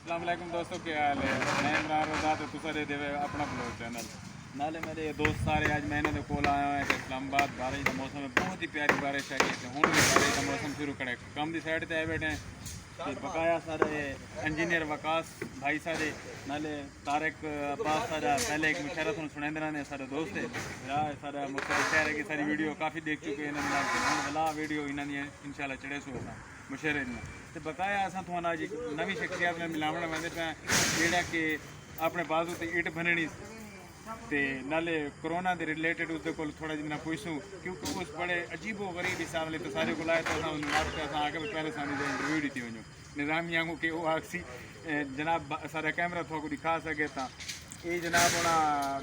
अस्सलाम वालेकुम दोस्तों, क्या हाल है? मैं इमरान रज़ा तो तुसा दे देवे अपना ब्लॉग चैनल नाले मेरे दोस्त सारे आज मैं इन्होंने कोल आया हुआ है कि इस्लामाबाद बारिश का मौसम है, बहुत ही प्यारी बारिश है कि हूँ भी बारिश का मौसम शुरू करे कम की साइड से आए बैठे हैं कि बकाया सारे इंजीनियर वकास भाई सारे नाले तारक अब्बास सारा पहले एक मुशर्रफ सुनेंद्रा ने सारे दोस्त है सारा मुख्तलिफ शहर की सारी वीडियो काफ़ी देख चुके हैं इन्होंने वीडियो इन्होंने इंशाल्लाह चढ़े सो मुशर्रफ ने तो बकाया अस थोड़ा अज नवी शख्सियत में मिलावण वंदे पे जेड़ा कि अपने बाजू से इट बननी ते नाले कोरोना के रिलेटेड उसके कोल थोड़ा जिन्ना पूछूँ क्योंकि उस बड़े अजीबो गरीब हिसाब से तो सारे को आए तो आगे पहले सामने इंटरव्यू दी वजो निज़ामिया को कि वो आखसी जनाब सारा कैमरा थोड़ा दिखा सके तो ये जनाब होना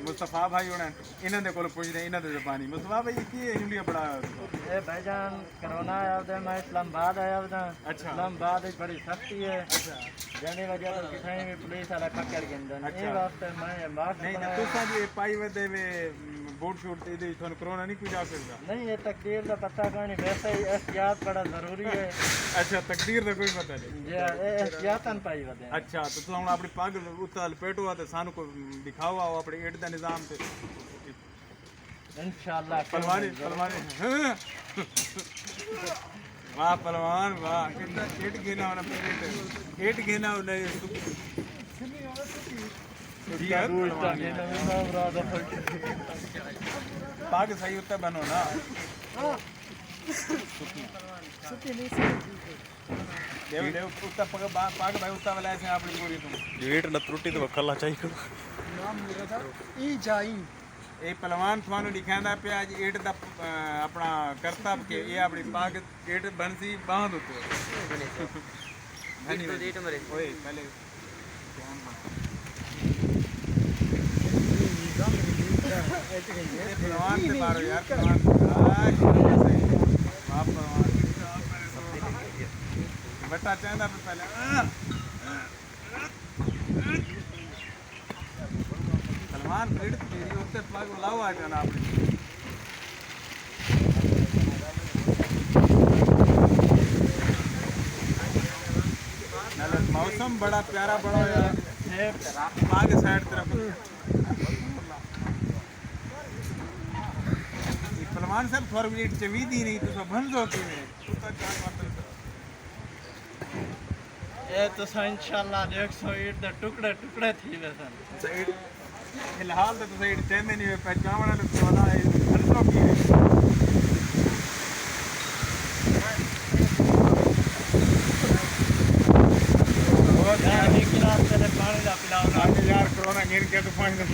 मुस्तफा भाई होना इन्होंने को पूछते इन्होंने जबानी मुस्तफा भाई की इंडिया बड़ा भाईजान कोरोना आया मैं इस्लामाबाद आया अच्छा इस्लामाबाद बड़ी सख्ती है अच्छा जाने वजह तो किसी भी पुलिस वाला पकड़ के अच्छा वास्ते मैं मास्क नहीं तो तुसा जी पाई वदे वे बूट शूट ते थोन कोरोना नहीं कोई जा सकता नहीं ये तकदीर का पता कोई वैसे ही एहतियात बड़ा जरूरी है अच्छा तकदीर का कोई पता नहीं जी एहतियातन पाई वदे अच्छा तो तुम अपनी पग उत्ता लपेटो ते सानू को दिखाओ आओ अपने एट दा निजाम ते इंशाल्लाह पलवानी पलवानी वाह पलवान वाह कितना एट गिना होना पेट एट गिना होना पाग सही उत्ता बनो ना देव देव उत्ता पग पाग भाई उत्ता वाला ऐसे अपनी पूरी तुम वेट न त्रुटि तो कल्ला चाहिए नाम मेरा था ई जाई ये पहलवान थानू दिखांदा पे आज एट दा अपना करतब के ये अपनी पाग एट बनसी बांध होते धन्यवाद ओए पहले पहलवान से मारो यार पहलवान वाह पहलवान बट्टा चाहता पे पहले पहलवान पीड़ तेरी उत्ते पग लाओ आ जाना आपने मौसम बड़ा प्यारा बड़ा है पाग साइड तरफ पहलवान साहब थोड़ा मिनट चवी दी नहीं तो सब भंजो कि ये तो इंशाल्लाह 108 दा टुकड़े टुकड़े थी वैसे फिलहाल तो तुम इट चेंदे नहीं पहचान तो वाला है भंजो कि पानी का पिलाओ यार कोरोना गिर के तो पानी का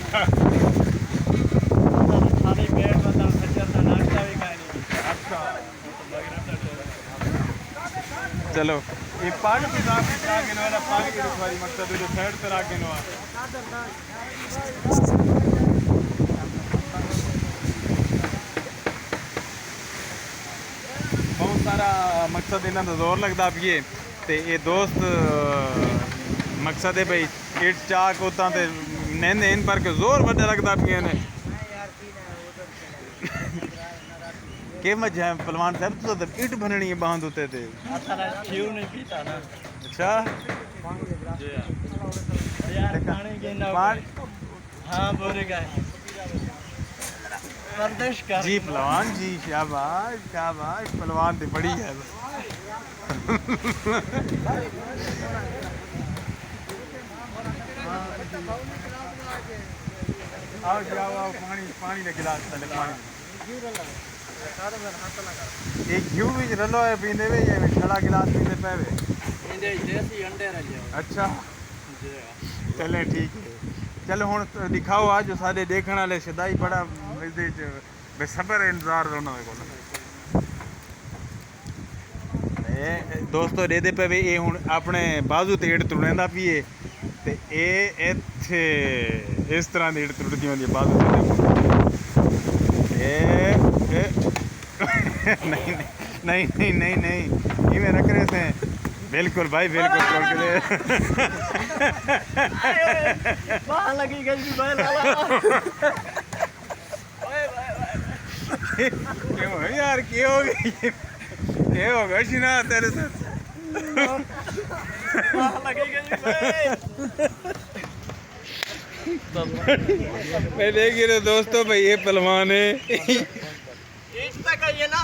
खाली पेट मतलब खच्चर का नाश्ता भी खानी अच्छा चलो ये पाग की साथ करा के वाला पाग की रुखवारी मकसद जो साइड पर आके नो बहुत सारा मकसद इन्हों का जोर लगता पिए तो ये दोस्त मकसद है भाई इट चाक होता तो नैन इन पर के जोर बड़ा लगता पिए ने के मजा है पहलवान साहब तो इट बननी है बांध होते थे क्यों नहीं पीता ना अच्छा यार पानी के ना हाँ बोलेगा वर्जिश कर जी पहलवान जी शाबाश शाबाश पहलवान तो बड़ी है आओ जाओ आओ पानी पानी का गिलास पहले पानी एक घी भी रलो है पीने में ये खड़ा गिलास पीने पे इंदे देसी अंडे रलियो अच्छा चले ठीक है चलो हुण दिखाओ आज जो सारे देखने वाले सदाई बड़ा बेसबर इंतजार होना दोस्तों देते पे भी ये हुण अपने बाजू ते इट तुड़ेंदा पिए ते ये इत्थे इस तरह की इट तुड़दी होंदी बाजू ते नहीं नहीं नहीं नहीं नहीं ये रख रहे थे बिल्कुल भाई बिल्कुल लगी गई क्यों यार क्यों हो गई ये हो गया ना तेरे साथ वाह लगेगा जी भाई। मैं देख रहे दोस्तों भाई ये पहलवान है इस तक ये ना